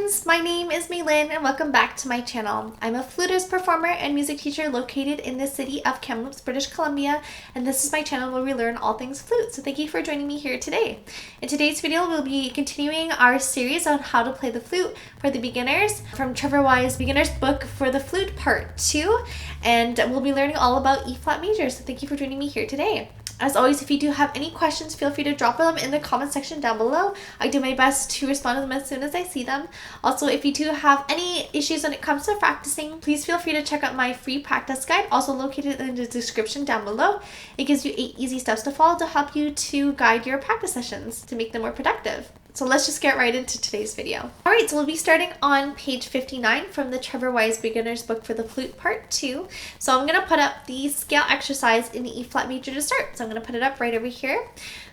friends, my name is Maylin and welcome back to my channel. I'm a flutist, performer, and music teacher located in the city of Kamloops, British Columbia, and this is my channel where we learn all things flute, so thank you for joining me here today. In today's video, we'll be continuing our series on how to play the flute for the beginners from Trevor Wise' Beginner's Book for the Flute Part 2, and we'll be learning all about E-flat major, so thank you for joining me here today. As always, if you do have any questions, feel free to drop them in the comment section down below. I do my best to respond to them as soon as I see them. Also, if you do have any issues when it comes to practicing, please feel free to check out my free practice guide, also located in the description down below. It gives you 8 easy steps to follow to help you to guide your practice sessions to make them more productive. So let's just get right into today's video. Alright, so we'll be starting on page 59 from the Trevor Wise Beginner's Book for the Flute Part 2. So I'm going to put up the scale exercise in the E-flat major to start. So I'm going to put it up right over here.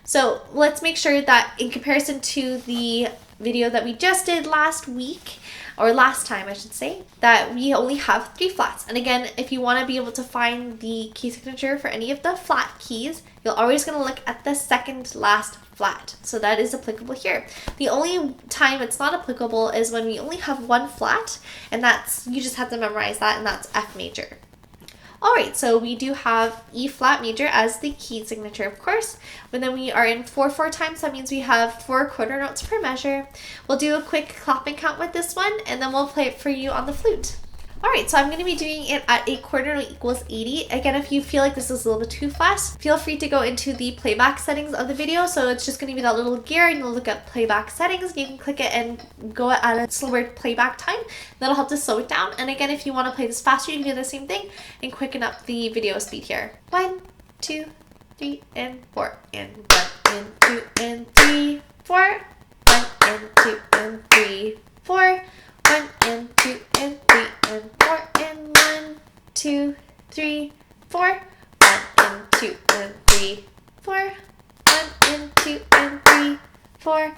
So let's make sure that in comparison to the video that we just did last week, or last time I should say, that we only have 3 flats. And again, if you want to be able to find the key signature for any of the flat keys, you're always going to look at the second last flat. So that is applicable here. The only time it's not applicable is when we only have 1 flat, and that's, you just have to memorize that, and that's F major. Alright, so we do have E flat major as the key signature, of course. But then we are in 4/4 time, so that means we have 4 quarter notes per measure. We'll do a quick clapping count with this one, and then we'll play it for you on the flute. Alright, so I'm going to be doing it at a quarter note equals 80. Again, if you feel like this is a little bit too fast, feel free to go into the playback settings of the video. So it's just going to be that little gear, and you'll look at playback settings. You can click it and go at a slower playback time. That'll help to slow it down. And again, if you want to play this faster, you can do the same thing and quicken up the video speed here. 1, 2, 3, and 4, and 1, and 2, and 3, 4, 1, and 2, and 3, 4, 1, and 2, and 3, and 4, and 1, 2, 3, 4, 1, and 2, and 3, 4, 1, and 2, and 3, 4,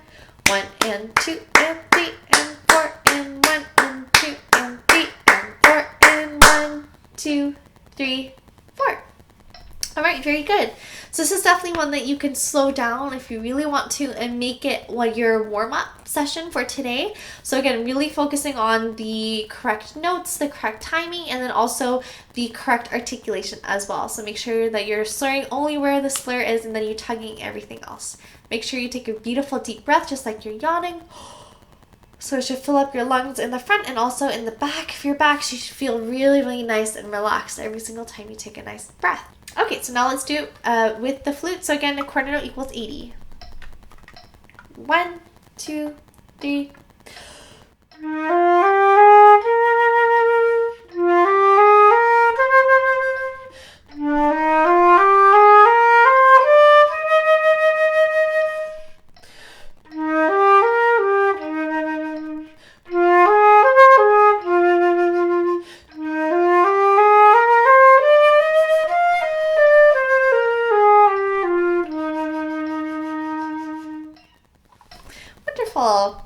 1, and 2, and 3, and 4, and 1, and 2, and 3, and 4, and 1, 2, 3, 4. Alright, very good. So this is definitely one that you can slow down if you really want to and make it your warm-up session for today. So again, really focusing on the correct notes, the correct timing, and then also the correct articulation as well. So make sure that you're slurring only where the slur is, and then you're tugging everything else. Make sure you take a beautiful deep breath just like you're yawning. So it should fill up your lungs in the front and also in the back of your back. So you should feel really, really nice and relaxed every single time you take a nice breath. Okay, so now let's do it with the flute. So again, a quarter note equals 80. 1, 2, 3. Wonderful.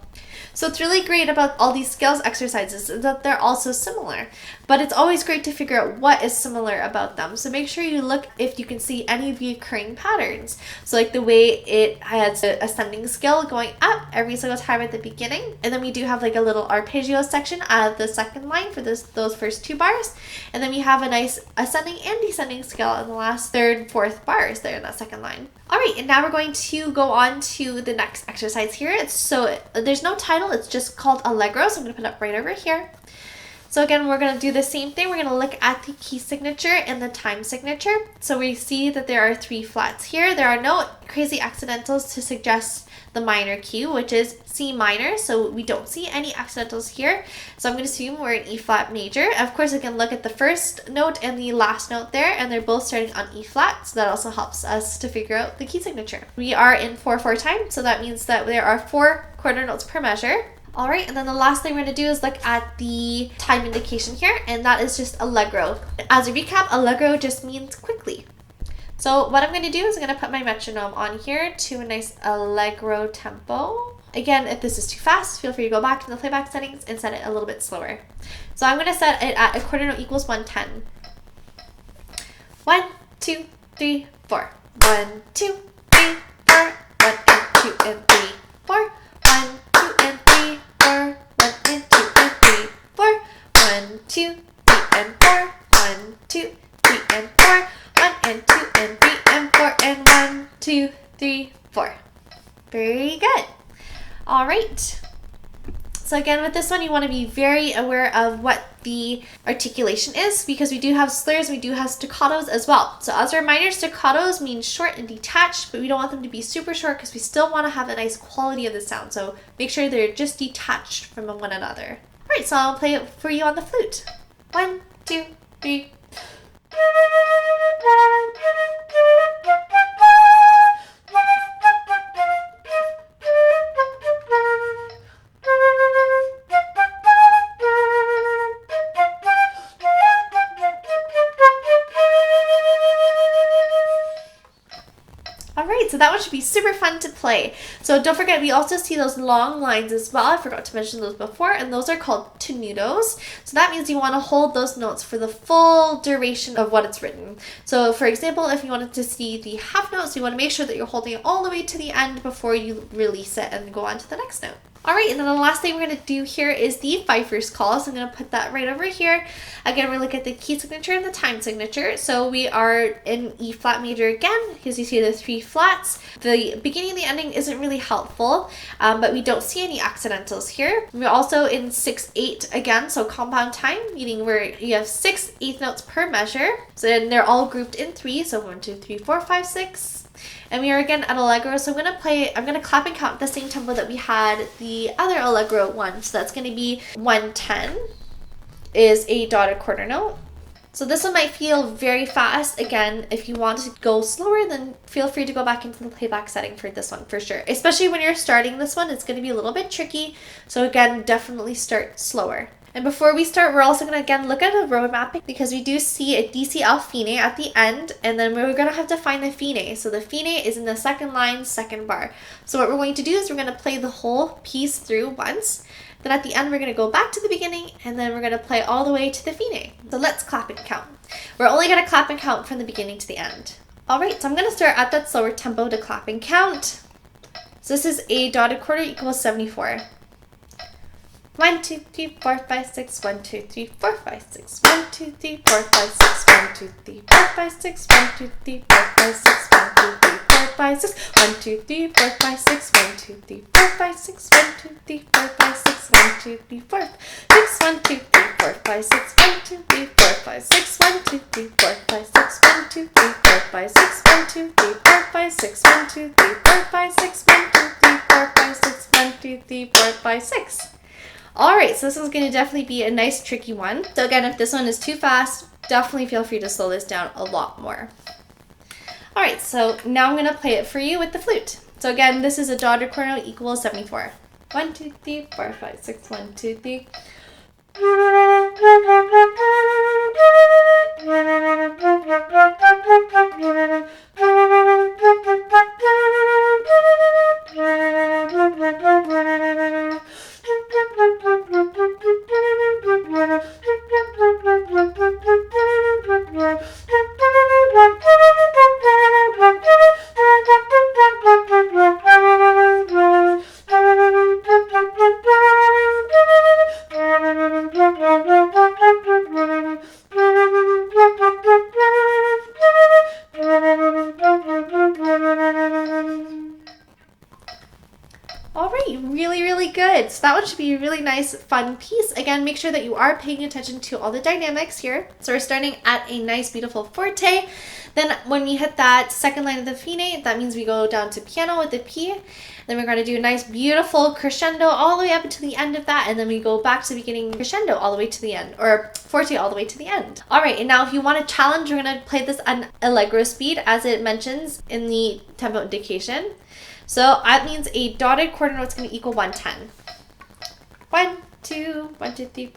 So it's really great about all these scales exercises is that they're also similar, but it's always great to figure out what is similar about them. So make sure you look if you can see any recurring patterns. So like the way it has an ascending scale going up every single time at the beginning, and then we do have like a little arpeggio section at the second line for those first 2 bars, and then we have a nice ascending and descending scale in the last 3rd, 4th bars there in that second line. Alright, and now we're going to go on to the next exercise here. There's no title, it's just called Allegro, so I'm going to put it up right over here. So again, we're going to do the same thing. We're going to look at the key signature and the time signature. So we see that there are 3 flats here. There are no crazy accidentals to suggest the minor key, which is C minor. So we don't see any accidentals here. So I'm going to assume we're in E flat major. Of course, I can look at the first note and the last note there, and they're both starting on E flat. So that also helps us to figure out the key signature. We are in 4/4 time. So that means that there are 4 quarter notes per measure. Alright, and then the last thing we're going to do is look at the time indication here, and that is just Allegro. As a recap, Allegro just means quickly. So what I'm going to do is I'm going to put my metronome on here to a nice Allegro tempo. Again, if this is too fast, feel free to go back to the playback settings and set it a little bit slower. So I'm going to set it at a quarter note equals 110. 1, 2, 3, 4. 1, 2, 3, 4. 1 and 2 and 3, 4. 1, 2 and 3, 4. 1 right. So again, with this one, you want to be very aware of what the articulation is, because we do have slurs, we do have staccatos as well. So as a reminder, staccatos mean short and detached, but we don't want them to be super short because we still want to have a nice quality of the sound. So make sure they're just detached from one another. All right, so I'll play it for you on the flute. 1, 2, 3. Alright, so that one should be super fun to play. So don't forget, we also see those long lines as well. I forgot to mention those before, and those are called tenutos. So that means you want to hold those notes for the full duration of what it's written. So for example, if you wanted to see the half notes, you want to make sure that you're holding it all the way to the end before you release it and go on to the next note. Alright, and then the last thing we're going to do here is the Fifer's call. So I'm going to put that right over here. Again, we're looking at the key signature and the time signature. So we are in E flat major again, because you see the 3 flats. The beginning and the ending isn't really helpful, but we don't see any accidentals here. We're also in 6/8 again, so compound time, meaning where you have 6 eighth notes per measure. So then they're all grouped in 3, so 1, 2, 3, 4, 5, 6. And we are again at Allegro, so I'm going to clap and count the same tempo that we had the other Allegro one. So that's going to be 110 is a dotted quarter note. So this one might feel very fast. Again, if you want to go slower, then feel free to go back into the playback setting for this one for sure. Especially when you're starting this one, it's going to be a little bit tricky. So again, definitely start slower. And before we start, we're also going to again look at a road mapping, because we do see a DCL fine at the end, and then we're going to have to find the fine. So the fine is in the second line, second bar. So what we're going to do is we're going to play the whole piece through once. Then at the end, we're going to go back to the beginning, and then we're going to play all the way to the fine. So let's clap and count. We're only going to clap and count from the beginning to the end. All right, so I'm going to start at that slower tempo to clap and count. So this is a dotted quarter equals 74. 1, 2, 3, 4, 5, 6. 1, 2, 3, 4, 5, 6. 1, 2, 3, 4, 5, 6. 1, 2, 3, 4, 5, 6. 1, 2, 3, 4, 5, 6. 1, 2, 3, 4, 5, 6. 1, 2, 3, 4, 5, 6. 1, 2, 3, 4, 5, 6. 1, 2, 3, 4, 5, 6. 1, 2, 3, 4, 6. 1, 2, 3, 4, 5, 6. 1, 2, 3, 4, 5, 6. 1, 2, 3, 4, 5, 6. 1, 2, 3, 4, 5, 6. 1, 2, 3, 4, 5, 6. 1, 2, 3, 4, 5, 6. 1, 2, 3, 4, 5, 6. 1, 2, 3, 4, 5, 6. Alright, so this one's going to definitely be a nice tricky one. So again, if this one is too fast, definitely feel free to slow this down a lot more. Alright, so now I'm going to play it for you with the flute. So again, this is a dotted quarter note equals 74. 1, 2, 3, 4, 5, 6. 1, 2, 3. Alright, really good. So that one should be a really nice, fun piece. Again, make sure that you are paying attention to all the dynamics here. So we're starting at a nice, beautiful forte. Then when we hit that second line of the fine, that means we go down to piano with the P. Then we're going to do a nice, beautiful crescendo all the way up until the end of that. And then we go back to the beginning crescendo all the way to the end, or forte all the way to the end. Alright, and now if you want to challenge, we're going to play this on Allegro speed, as it mentions in the tempo indication. So that means a dotted quarter note is going to equal 110. 1, 2, 1, 2, 3.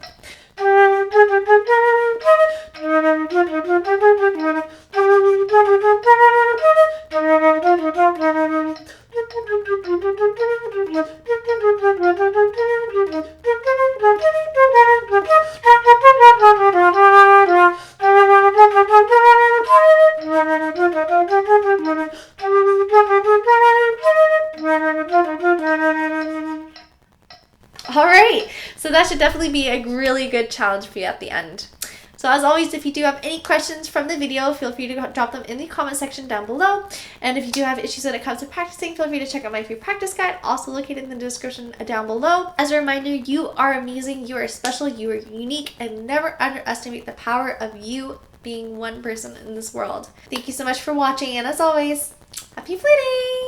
Alright, so that should definitely be a really good challenge for you at the end. So So as always, if you do have any questions from the video, feel free to drop them in the comment section down below. And if you do have issues when it comes to practicing, feel free to check out my free practice guide, also located in the description down below. As a reminder, you are amazing, you are special, you are unique, and never underestimate the power of you being one person in this world. Thank you so much for watching, and as always, happy fluting!